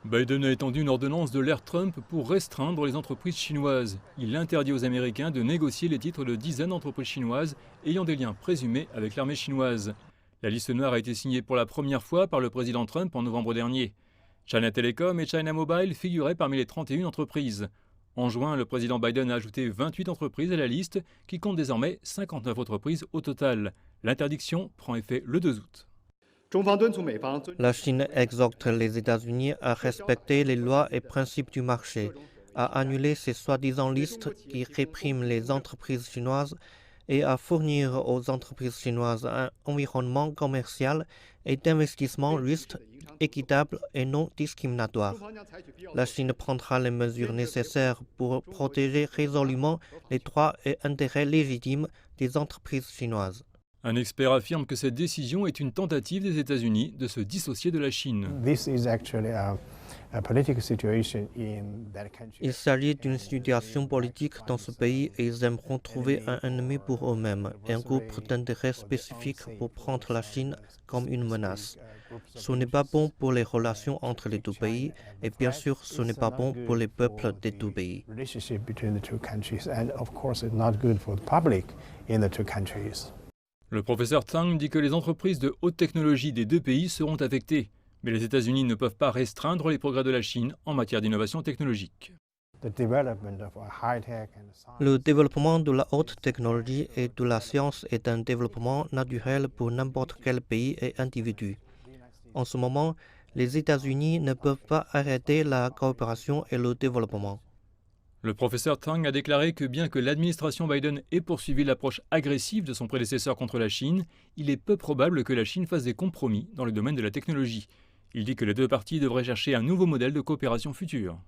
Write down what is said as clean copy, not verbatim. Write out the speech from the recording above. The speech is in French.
Biden a étendu une ordonnance de l'ère Trump pour restreindre les entreprises chinoises. Il interdit aux Américains de négocier les titres de dizaines d'entreprises chinoises ayant des liens présumés avec l'armée chinoise. La liste noire a été signée pour la première fois par le président Trump en novembre dernier. China Telecom et China Mobile figuraient parmi les 31 entreprises. En juin, le président Biden a ajouté 28 entreprises à la liste, qui compte désormais 59 entreprises au total. L'interdiction prend effet le 2 août. La Chine exhorte les États-Unis à respecter les lois et principes du marché, à annuler ces soi-disant listes qui répriment les entreprises chinoises et à fournir aux entreprises chinoises un environnement commercial et d'investissement juste, équitable et non discriminatoire. La Chine prendra les mesures nécessaires pour protéger résolument les droits et intérêts légitimes des entreprises chinoises. Un expert affirme que cette décision est une tentative des États-Unis de se dissocier de la Chine. Il s'agit d'une situation politique dans ce pays et ils aimeront trouver un ennemi pour eux-mêmes et un groupe d'intérêts spécifiques pour prendre la Chine comme une menace. Ce n'est pas bon pour les relations entre les deux pays et bien sûr ce n'est pas bon pour les peuples des deux pays. Le professeur Tang dit que les entreprises de haute technologie des deux pays seront affectées, mais les États-Unis ne peuvent pas restreindre les progrès de la Chine en matière d'innovation technologique. Le développement de la haute technologie et de la science est un développement naturel pour n'importe quel pays et individu. En ce moment, les États-Unis ne peuvent pas arrêter la coopération et le développement. Le professeur Tang a déclaré que bien que l'administration Biden ait poursuivi l'approche agressive de son prédécesseur contre la Chine, il est peu probable que la Chine fasse des compromis dans le domaine de la technologie. Il dit que les deux parties devraient chercher un nouveau modèle de coopération future.